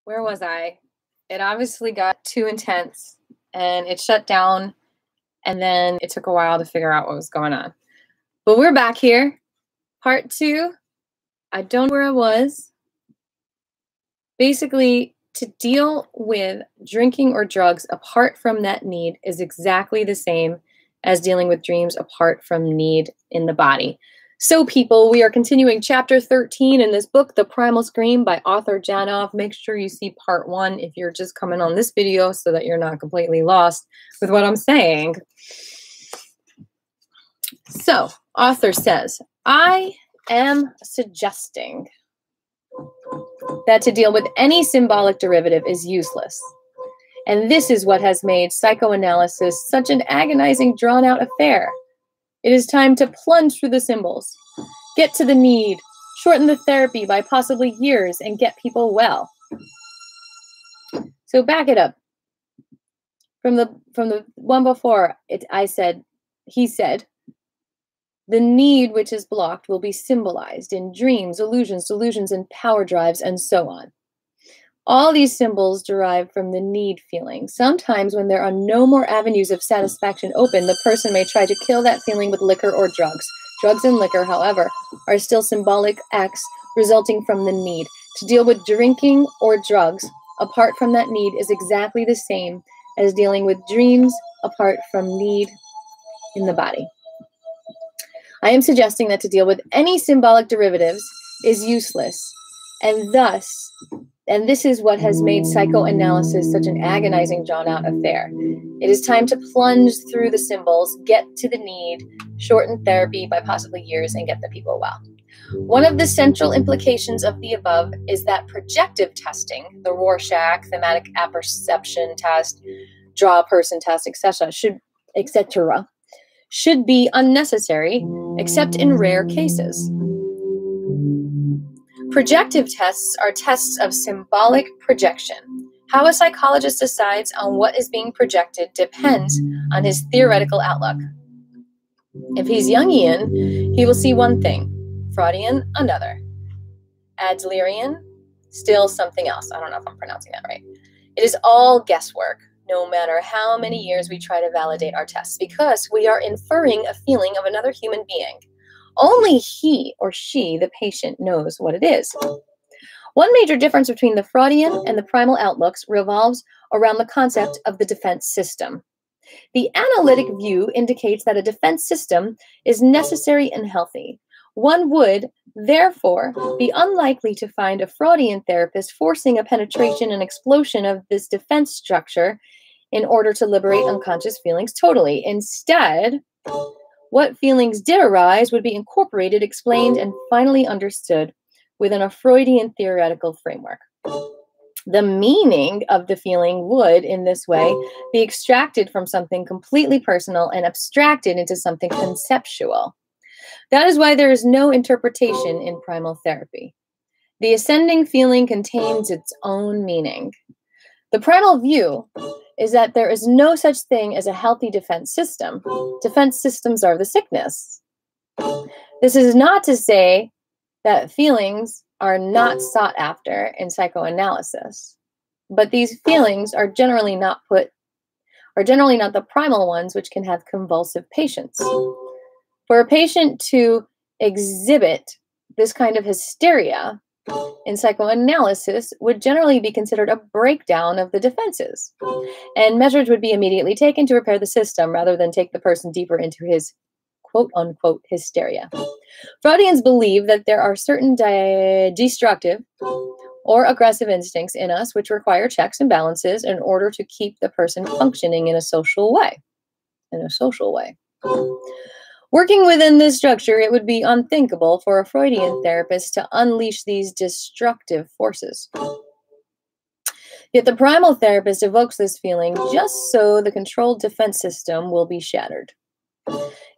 where was I? It obviously got too intense and it shut down, and then it took a while to figure out what was going on. But we're back here. Part 2. I don't know where I was. Basically, to deal with drinking or drugs apart from that need is exactly the same as dealing with dreams apart from need in the body. So people, we are continuing chapter 13 in this book, The Primal Scream by author Janov. Make sure you see part 1 if you're just coming on this video so that you're not completely lost with what I'm saying. So, author says, I am suggesting that to deal with any symbolic derivative is useless. And this is what has made psychoanalysis such an agonizing, drawn-out affair. It is time to plunge through the symbols, get to the need, shorten the therapy by possibly years, and get people well. So back it up. From the one before, he said, the need which is blocked will be symbolized in dreams, illusions, delusions, and power drives, and so on. All these symbols derive from the need feeling. Sometimes when there are no more avenues of satisfaction open, the person may try to kill that feeling with liquor or drugs. Drugs and liquor, however, are still symbolic acts resulting from the need. To deal with drinking or drugs apart from that need is exactly the same as dealing with dreams apart from need in the body. I am suggesting that to deal with any symbolic derivatives is useless, and this is what has made psychoanalysis such an agonizing, drawn-out affair. It is time to plunge through the symbols, get to the need, shorten therapy by possibly years, and get the people well. One of the central implications of the above is that projective testing, the Rorschach, thematic apperception test, draw a person test, etc., should be unnecessary, except in rare cases. Projective tests are tests of symbolic projection. How a psychologist decides on what is being projected depends on his theoretical outlook. If he's Jungian, he will see one thing, Freudian, another. Adlerian, still something else. I don't know if I'm pronouncing that right. It is all guesswork, no matter how many years we try to validate our tests, because we are inferring a feeling of another human being. Only he or she, the patient, knows what it is. One major difference between the Freudian and the primal outlooks revolves around the concept of the defense system. The analytic view indicates that a defense system is necessary and healthy. One would, therefore, be unlikely to find a Freudian therapist forcing a penetration and explosion of this defense structure in order to liberate unconscious feelings totally. Instead, what feelings did arise would be incorporated, explained, and finally understood within a Freudian theoretical framework. The meaning of the feeling would, in this way, be extracted from something completely personal and abstracted into something conceptual. That is why there is no interpretation in primal therapy. The ascending feeling contains its own meaning. The primal view is that there is no such thing as a healthy defense system. Defense systems are the sickness. This is not to say that feelings are not sought after in psychoanalysis, but these feelings are generally not the primal ones which can have convulsive patients. For a patient to exhibit this kind of hysteria in psychoanalysis would generally be considered a breakdown of the defenses, and measures would be immediately taken to repair the system rather than take the person deeper into his quote-unquote hysteria. Freudians believe that there are certain destructive or aggressive instincts in us which require checks and balances in order to keep the person functioning in a social way. Working within this structure, it would be unthinkable for a Freudian therapist to unleash these destructive forces. Yet the primal therapist evokes this feeling just so the controlled defense system will be shattered.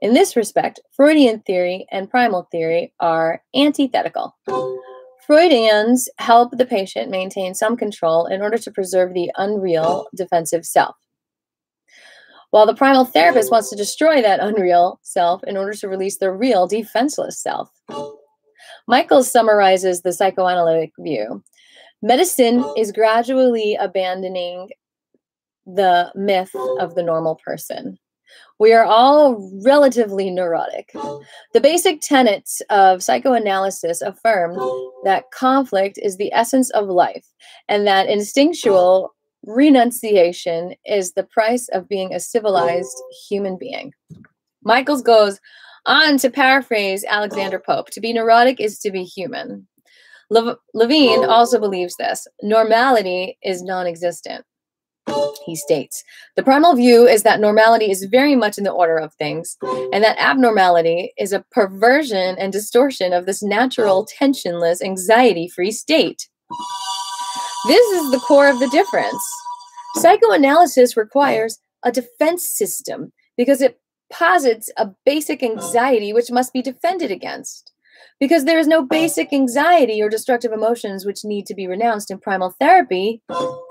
In this respect, Freudian theory and primal theory are antithetical. Freudians help the patient maintain some control in order to preserve the unreal defensive self, while the primal therapist wants to destroy that unreal self in order to release the real defenseless self. Michael summarizes the psychoanalytic view. Medicine is gradually abandoning the myth of the normal person. We are all relatively neurotic. The basic tenets of psychoanalysis affirm that conflict is the essence of life and that instinctual renunciation is the price of being a civilized human being. Michaels goes on to paraphrase Alexander Pope: to be neurotic is to be human. Levine also believes this. Normality is non-existent. He states, the primal view is that normality is very much in the order of things, and that abnormality is a perversion and distortion of this natural, tensionless, anxiety-free state. This is the core of the difference. Psychoanalysis requires a defense system because it posits a basic anxiety which must be defended against. Because there is no basic anxiety or destructive emotions which need to be renounced in primal therapy,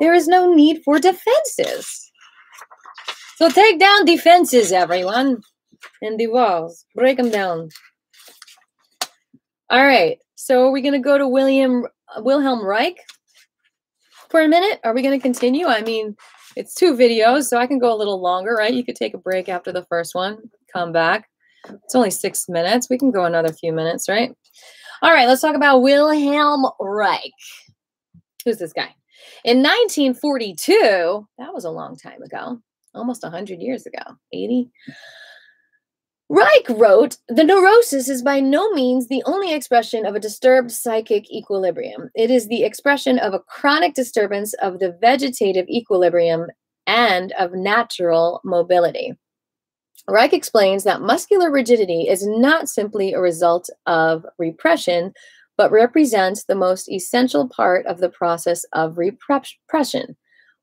there is no need for defenses. So take down defenses, everyone, and the walls. Break them down. All right, so are we going to go to Wilhelm Reich for a minute? Are we going to continue? I mean, it's 2 videos, so I can go a little longer, right? You could take a break after the first one, come back. It's only 6 minutes. We can go another few minutes, right? All right, let's talk about Wilhelm Reich. Who's this guy? In 1942, that was a long time ago, almost 100 years ago, 80. Reich wrote, the neurosis is by no means the only expression of a disturbed psychic equilibrium. It is the expression of a chronic disturbance of the vegetative equilibrium and of natural mobility. Reich explains that muscular rigidity is not simply a result of repression, but represents the most essential part of the process of repression.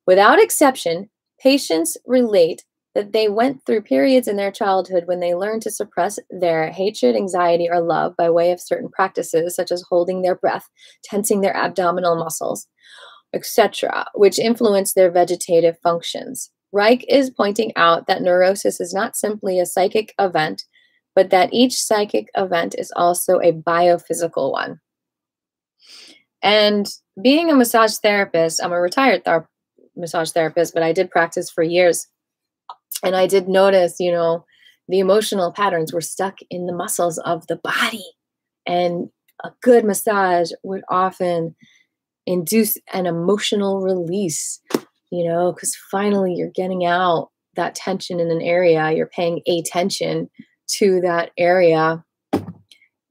Without exception, patients relate that they went through periods in their childhood when they learned to suppress their hatred, anxiety, or love by way of certain practices, such as holding their breath, tensing their abdominal muscles, etc., which influence their vegetative functions. Reich is pointing out that neurosis is not simply a psychic event, but that each psychic event is also a biophysical one. And being a massage therapist, I'm a retired massage therapist, but I did practice for years. And I did notice, you know, the emotional patterns were stuck in the muscles of the body. And a good massage would often induce an emotional release, you know, because finally you're getting out that tension in an area, you're paying attention to that area,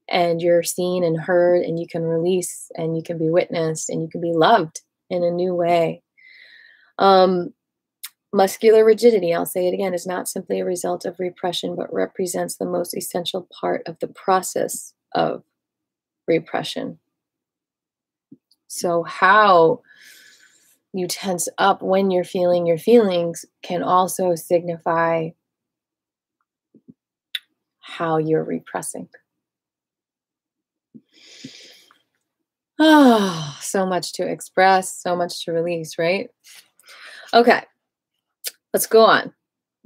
and you're seen and heard, and you can release, and you can be witnessed, and you can be loved in a new way. Muscular rigidity, I'll say it again, is not simply a result of repression, but represents the most essential part of the process of repression. So how you tense up when you're feeling your feelings can also signify how you're repressing. Oh, so much to express, so much to release, right? Okay, let's go on.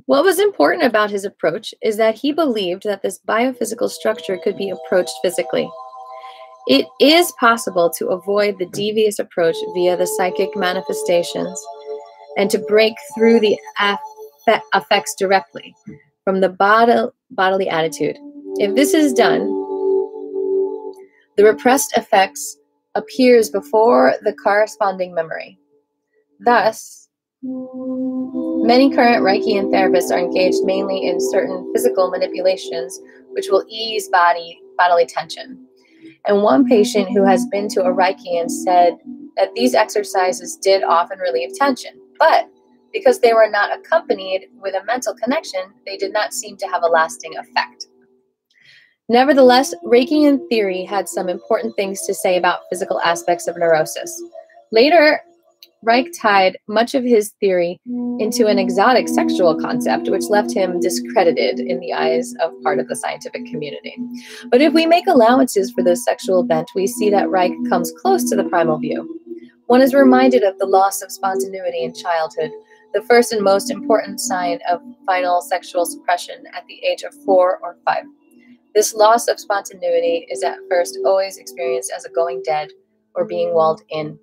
What was important about his approach is that he believed that this biophysical structure could be approached physically. It is possible to avoid the devious approach via the psychic manifestations and to break through the effects directly from the bodily attitude. If this is done, the repressed effects appears before the corresponding memory. Thus, many current Reichian therapists are engaged mainly in certain physical manipulations which will ease bodily tension. And one patient who has been to a Reichian said that these exercises did often relieve tension, but because they were not accompanied with a mental connection, they did not seem to have a lasting effect. Nevertheless, Reichian theory had some important things to say about physical aspects of neurosis. Later, Reich tied much of his theory into an exotic sexual concept, which left him discredited in the eyes of part of the scientific community. But if we make allowances for this sexual bent, we see that Reich comes close to the primal view. One is reminded of the loss of spontaneity in childhood, the first and most important sign of final sexual suppression at the age of 4 or 5. This loss of spontaneity is at first always experienced as a going dead or being walled in.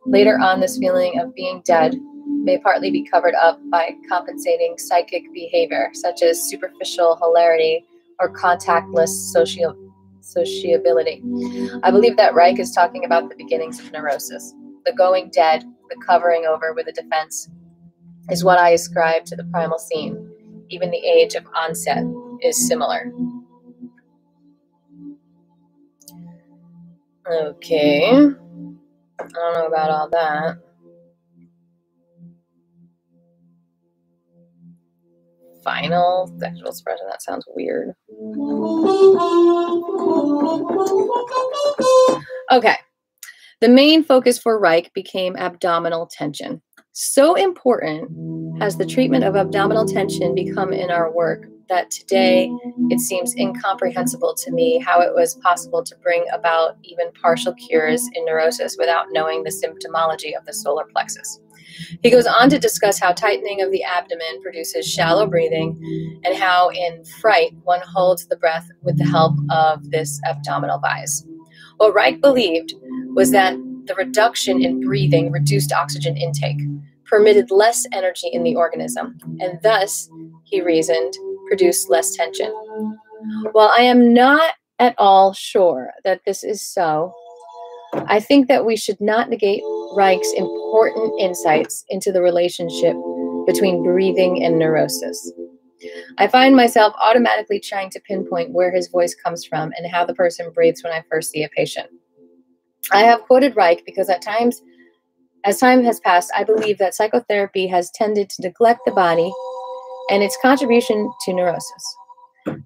Later on, this feeling of being dead may partly be covered up by compensating psychic behavior, such as superficial hilarity or contactless sociability. I believe that Reich is talking about the beginnings of neurosis. The going dead, the covering over with a defense, is what I ascribe to the primal scene. Even the age of onset is similar. Okay. I don't know about all that. Final sexual expression, that sounds weird. Okay. The main focus for Reich became abdominal tension. So important has the treatment of abdominal tension become in our work that today it seems incomprehensible to me how it was possible to bring about even partial cures in neurosis without knowing the symptomology of the solar plexus. He goes on to discuss how tightening of the abdomen produces shallow breathing and how in fright one holds the breath with the help of this abdominal vise. What Reich believed was that the reduction in breathing reduced oxygen intake, permitted less energy in the organism, and thus, he reasoned, produced less tension. While I am not at all sure that this is so, I think that we should not negate Reich's important insights into the relationship between breathing and neurosis. I find myself automatically trying to pinpoint where his voice comes from and how the person breathes when I first see a patient. I have quoted Reich because at times, as time has passed, I believe that psychotherapy has tended to neglect the body and its contribution to neurosis.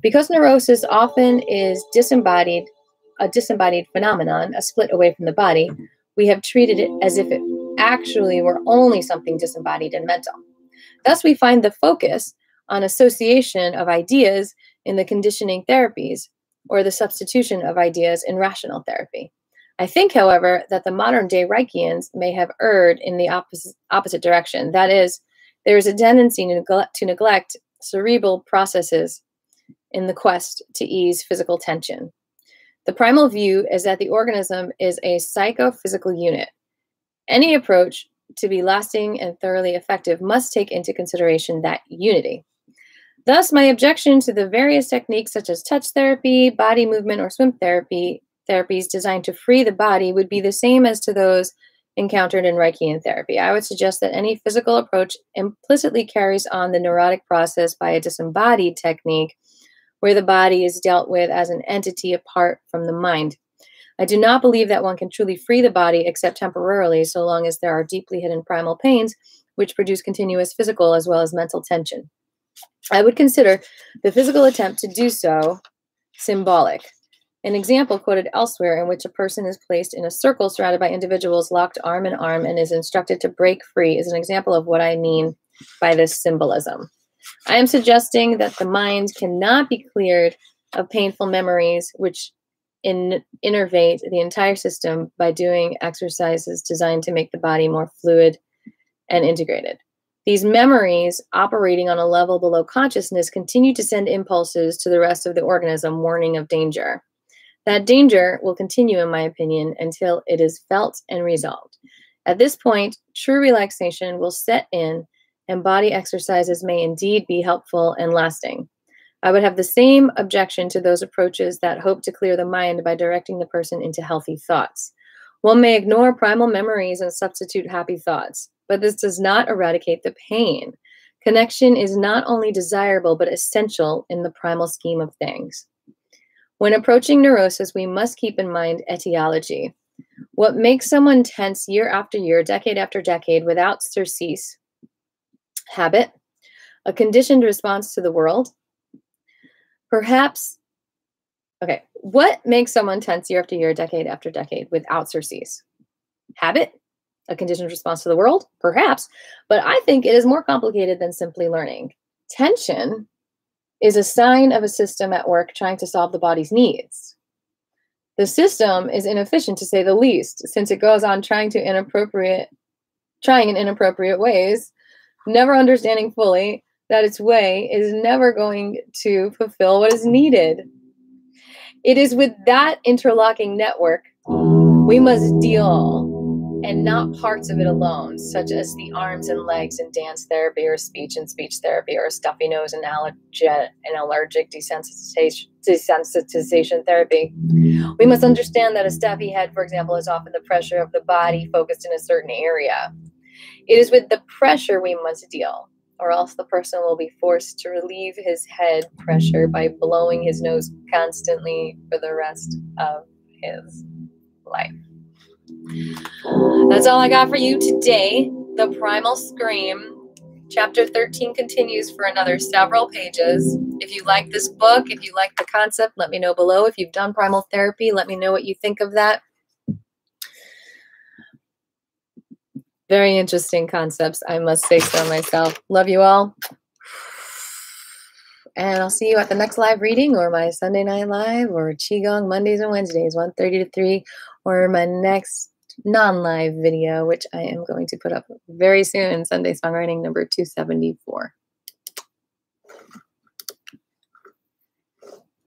Because neurosis often is a disembodied phenomenon, a split away from the body, we have treated it as if it actually were only something disembodied and mental. Thus, we find the focus on association of ideas in the conditioning therapies or the substitution of ideas in rational therapy. I think, however, that the modern-day Reichians may have erred in the opposite direction. That is, there is a tendency to neglect cerebral processes in the quest to ease physical tension. The primal view is that the organism is a psychophysical unit. Any approach to be lasting and thoroughly effective must take into consideration that unity. Thus, my objection to the various techniques such as touch therapy, body movement, or swim therapies designed to free the body would be the same as to those encountered in Reichian therapy. I would suggest that any physical approach implicitly carries on the neurotic process by a disembodied technique where the body is dealt with as an entity apart from the mind. I do not believe that one can truly free the body except temporarily, so long as there are deeply hidden primal pains which produce continuous physical as well as mental tension. I would consider the physical attempt to do so symbolic. An example quoted elsewhere in which a person is placed in a circle surrounded by individuals locked arm in arm and is instructed to break free is an example of what I mean by this symbolism. I am suggesting that the mind cannot be cleared of painful memories which innervate the entire system by doing exercises designed to make the body more fluid and integrated. These memories, operating on a level below consciousness, continue to send impulses to the rest of the organism warning of danger. That danger will continue, in my opinion, until it is felt and resolved. At this point, true relaxation will set in, and body exercises may indeed be helpful and lasting. I would have the same objection to those approaches that hope to clear the mind by directing the person into healthy thoughts. One may ignore primal memories and substitute happy thoughts, but this does not eradicate the pain. Connection is not only desirable, but essential in the primal scheme of things. When approaching neurosis, we must keep in mind etiology. What makes someone tense year after year, decade after decade, without surcease? Habit, a conditioned response to the world. Perhaps, okay, what makes someone tense year after year, decade after decade, without surcease? Habit, a conditioned response to the world? Perhaps, but I think it is more complicated than simply learning. Tension is a sign of a system at work trying to solve the body's needs. The system is inefficient, to say the least, since it goes on trying in inappropriate ways, never understanding fully that its way is never going to fulfill what is needed. It is with that interlocking network we must deal and not parts of it alone, such as the arms and legs in dance therapy or speech and speech therapy, or stuffy nose and allergic desensitization therapy. We must understand that a stuffy head, for example, is often the pressure of the body focused in a certain area. It is with the pressure we must deal, or else the person will be forced to relieve his head pressure by blowing his nose constantly for the rest of his life. That's all I got for you today. The Primal Scream. Chapter 13 continues for another several pages. If you like this book, if you like the concept, let me know below. If you've done primal therapy, let me know what you think of that. Very interesting concepts, I must say so myself. Love you all. And I'll see you at the next live reading, or my Sunday night live, or Qigong Mondays and Wednesdays, 1:30 to 3, or my next non-live video, which I am going to put up very soon, Sunday Songwriting number 274.